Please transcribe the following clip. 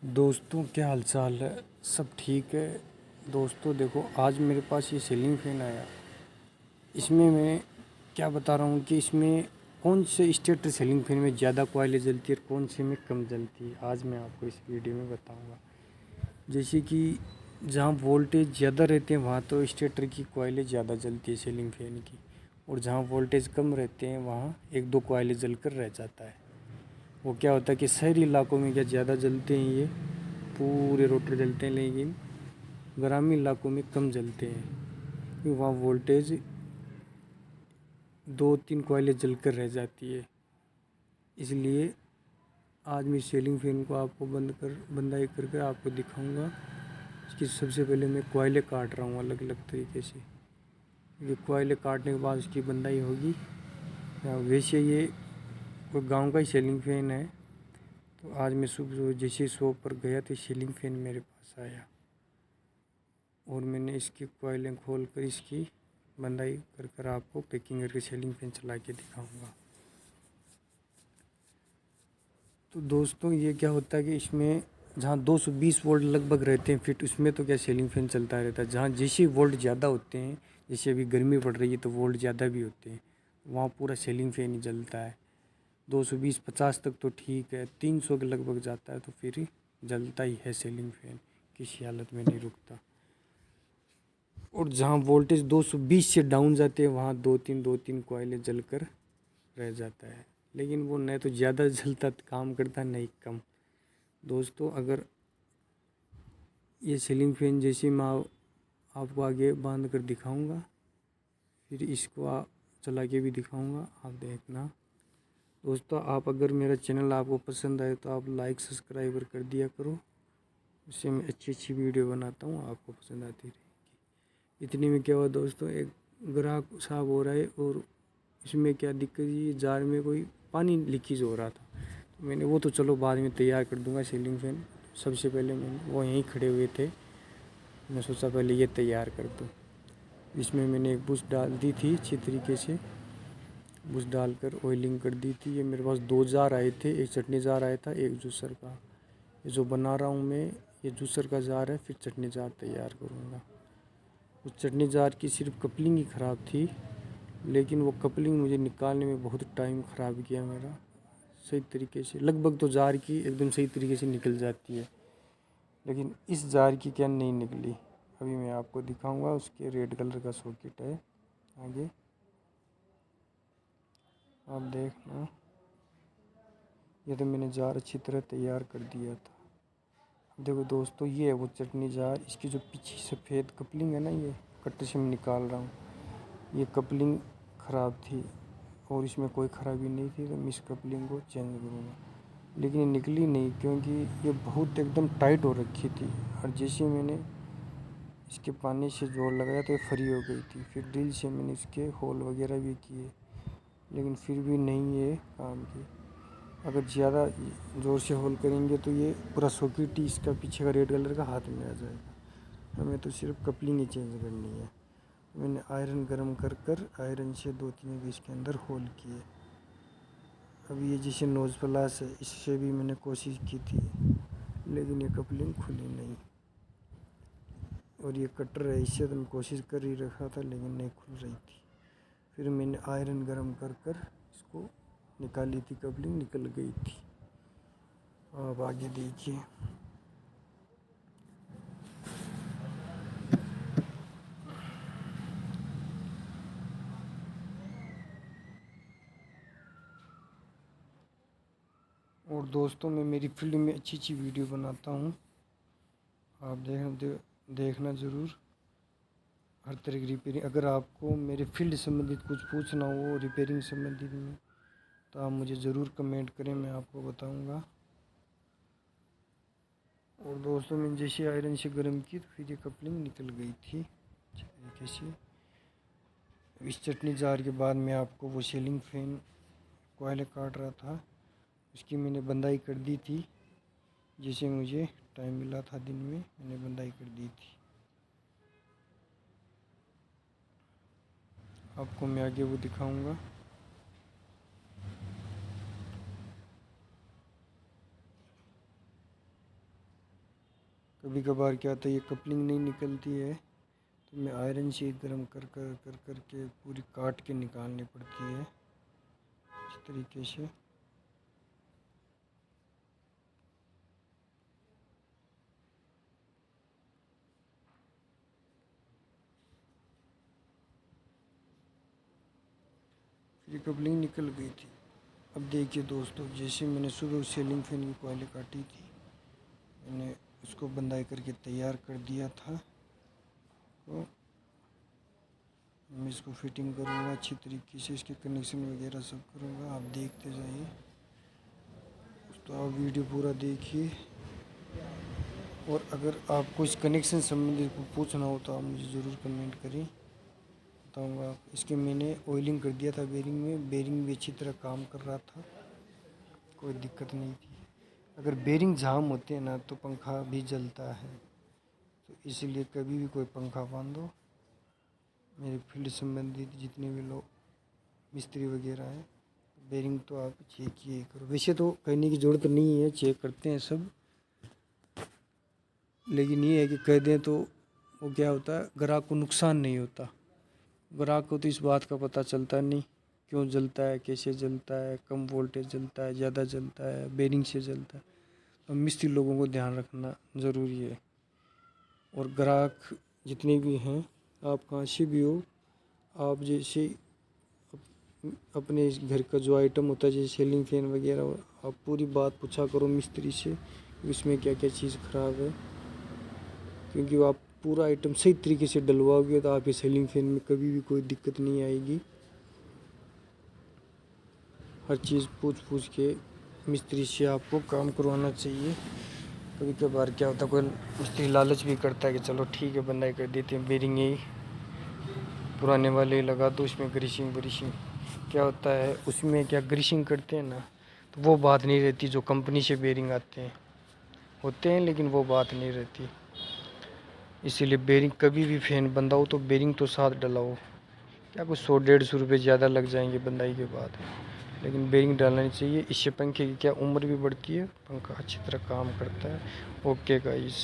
दोस्तों क्या हाल चाल है। सब ठीक है। दोस्तों देखो, आज मेरे पास ये सीलिंग फ़ैन आया। इसमें मैं क्या बता रहा हूँ कि इसमें कौन से स्टेटर सीलिंग फ़ैन में ज़्यादा कोयले जलती है और कौन से में कम जलती है, आज मैं आपको इस वीडियो में बताऊँगा। जैसे कि जहाँ वोल्टेज ज़्यादा रहते हैं वहाँ तो स्टेटर की कोयले ज़्यादा जलती है सीलिंग फ़ैन की, और जहाँ वोल्टेज कम रहते हैं वहाँ एक दो कोयले जल कर रह जाता है। वो क्या होता है कि शहरी इलाकों में क्या ज़्यादा जलते हैं, ये पूरे रोटर जलते हैं, लेकिन ग्रामीण इलाकों में कम जलते हैं क्योंकि वहाँ वोल्टेज दो तीन कोयले जलकर रह जाती है। इसलिए आज मैं सीलिंग फैन को आपको बंदाई करके आपको दिखाऊंगा। इसकी सबसे पहले मैं कोयले काट रहा हूँ अलग अलग तरीके से। ये कोयले काटने के बाद उसकी बंदाई होगी। वैसे ये कोई गांव का ही सीलिंग फैन है। तो आज मैं सुबह जैसे शॉप पर गया तो सीलिंग फैन मेरे पास आया और मैंने इसकी कोयलें खोल कर इसकी बंदाई कर कर आपको पैकिंग करके सीलिंग फैन चला के दिखाऊंगा। तो दोस्तों ये क्या होता है कि इसमें जहाँ 220 वोल्ट लगभग रहते हैं फिट, उसमें तो क्या सीलिंग फैन चलता रहता है। जहाँ जैसे वोल्ट ज़्यादा होते हैं, जैसे अभी गर्मी पड़ रही है तो वोल्ट ज़्यादा भी होते हैं, वहाँ पूरा सीलिंग फैन ही जलता है। 220-50 तक तो ठीक है, 300 के लगभग जाता है तो फिर जलता ही है सीलिंग फैन, किसी हालत में नहीं रुकता। और जहाँ वोल्टेज 220 से डाउन जाते हैं वहाँ दो तीन कोयले जलकर रह जाता है, लेकिन वो न तो ज़्यादा जलता काम करता नहीं कम। दोस्तों अगर ये सीलिंग फैन जैसे मैं आपको आगे बांध कर दिखाऊंगा, फिर इसको चला के भी दिखाऊंगा, आप देखना। दोस्तों आप अगर मेरा चैनल आपको पसंद आए तो आप लाइक सब्सक्राइबर कर दिया करो, उससे मैं अच्छी अच्छी वीडियो बनाता हूँ, आपको पसंद आती रहेगी। इतने में क्या हुआ दोस्तों, एक ग्राहक साहब हो रहा है और इसमें क्या दिक्कत, ये जार में कोई पानी लीकेज हो रहा था। तो मैंने वो तो चलो बाद में तैयार कर दूंगा सीलिंग फैन, सबसे पहले मैंने वो यहीं खड़े हुए थे, मैं सोचा पहले ये तैयार कर दूँ। इसमें मैंने एक बुश डाल दी थी अच्छी तरीके से, बुश डालकर ऑयलिंग कर दी थी। ये मेरे पास दो जार आए थे, एक चटनी जार आया था, एक जूसर का। ये जो बना रहा हूँ मैं, ये जूसर का जार है, फिर चटनी जार तैयार करूँगा। उस चटनी जार की सिर्फ कपलिंग ही ख़राब थी, लेकिन वो कपलिंग मुझे निकालने में बहुत टाइम ख़राब किया मेरा। सही तरीके से लगभग तो जार की एकदम सही तरीके से निकल जाती है, लेकिन इस जार की क्या नहीं निकली। अभी मैं आपको दिखाऊंगा। उसके रेड कलर का सॉकेट है आगे, आप देखना। ये तो मैंने जार अच्छी तरह तैयार कर दिया था। देखो दोस्तों, ये है वो चटनी जार। इसकी जो पीछे सफ़ेद कपलिंग है ना, ये कट्टे से मैं निकाल रहा हूँ, ये कपलिंग ख़राब थी और इसमें कोई ख़राबी नहीं थी, तो मैं इस कपलिंग को चेंज करूँगा। लेकिन ये निकली नहीं क्योंकि ये बहुत एकदम टाइट हो रखी थी, और जैसे मैंने इसके पानी से जोड़ लगाया तो ये फ्री हो गई थी। फिर ड्रिल से मैंने इसके होल वगैरह भी किए, लेकिन फिर भी नहीं ये काम की। अगर ज़्यादा ज़ोर से होल करेंगे तो ये पूरा सॉकेट ही इसका पीछे का रेड कलर का हाथ में आ जाएगा। हमें तो सिर्फ कपलिंग ही चेंज करनी है। मैंने आयरन गर्म कर कर आयरन से दो तीन भी इसके अंदर होल किए। अब ये जैसे नोज़ प्लास है, इससे भी मैंने कोशिश की थी, लेकिन ये कपलिंग खुली नहीं। और ये कटर है, इससे तो मैं कोशिश कर ही रखा था, लेकिन नहीं खुल रही थी। फिर मैंने आयरन गर्म कर कर इसको निकाली थी, कपलिंग निकल गई थी। अब आगे देखिए। और दोस्तों मैं मेरी फील्ड में अच्छी अच्छी वीडियो बनाता हूँ, आप देखना ज़रूर। हर तरह की रिपेयरिंग, अगर आपको मेरे फील्ड संबंधित कुछ पूछना हो रिपेयरिंग संबंधित में, तो आप मुझे ज़रूर कमेंट करें, मैं आपको बताऊँगा। और दोस्तों मैंने जैसे आयरन से गर्म की तो फिर ये कपलिंग निकल गई थी अच्छी तरीके से। इस चटनी जार के बाद मैं आपको वो सीलिंग फैन कोयले काट रहा था, उसकी मैंने बंदाई कर दी थी। जिसे मुझे टाइम मिला था दिन में, मैंने बंदाई कर दी थी। आपको मैं आगे वो दिखाऊंगा। कभी कभार क्या होता है ये कपलिंग नहीं निकलती है, तो मैं आयरन शीट गर्म कर के पूरी काट के निकालनी पड़ती है इस तरीके से। फिर कपलिंग निकल गई थी। अब देखिए दोस्तों, जैसे मैंने सुबह सीलिंग फैन की कॉइलें काटी थी, मैंने उसको बंदाई करके तैयार कर दिया था। तो मैं इसको फिटिंग करूँगा अच्छी तरीके से, इसके कनेक्शन वगैरह सब करूँगा, आप देखते जाइए। तो आप वीडियो पूरा देखिए, और अगर आपको इस कनेक्शन संबंधी पूछना हो तो आप मुझे ज़रूर कमेंट करें, बताऊँगा। इसके मैंने ऑयलिंग कर दिया था बेरिंग में, बेरिंग भी अच्छी तरह काम कर रहा था, कोई दिक्कत नहीं थी। अगर बेरिंग जाम होते हैं ना तो पंखा भी जलता है, तो इसीलिए कभी भी कोई पंखा बांधो, मेरे फील्ड संबंधित जितने भी लोग मिस्त्री वगैरह हैं, बेरिंग तो आप चेक किए करो। वैसे तो कहने की ज़रूरत नहीं है, चेक करते हैं सब, लेकिन ये है कि कह दें तो वो क्या होता है, ग्राहक को नुकसान नहीं होता। ग्राहक को तो इस बात का पता चलता नहीं क्यों जलता है, कैसे जलता है, कम वोल्टेज जलता है, ज़्यादा जलता है, बेरिंग से जलता है। तो मिस्त्री लोगों को ध्यान रखना ज़रूरी है। और ग्राहक जितने भी हैं, आप कहाँ से भी हो, आप जैसे अपने इस घर का जो आइटम होता है, जैसे सीलिंग फैन वगैरह, आप पूरी बात पूछा करो मिस्त्री से कि उसमें क्या क्या चीज़ ख़राब है, क्योंकि वो आप पूरा आइटम सही तरीके से डलवाओगे तो आपके सीलिंग फैन में कभी भी कोई दिक्कत नहीं आएगी। हर चीज़ पूछ के मिस्त्री से आपको काम करवाना चाहिए। कभी कभार क्या होता है, कोई मिस्त्री लालच भी करता है कि चलो ठीक है बंदाई कर देते हैं, बेरिंग यही पुराने वाले लगा दो, उसमें ग्रीसिंग व्रीसिंग। क्या होता है उसमें, क्या ग्रीसिंग करते हैं ना, तो वो बात नहीं रहती जो कंपनी से बेरिंग आते हैं, होते हैं लेकिन वो बात नहीं रहती। इसीलिए बेरिंग कभी भी फैन बंदाओ तो बेरिंग तो साथ डलाओ। क्या कुछ 100-150 रुपये ज़्यादा लग जाएंगे बंदाई के बाद, लेकिन बेरिंग डालना नहीं चाहिए। इससे पंखे की क्या उम्र भी बढ़ती है, पंखा अच्छी तरह काम करता है। Okay guys.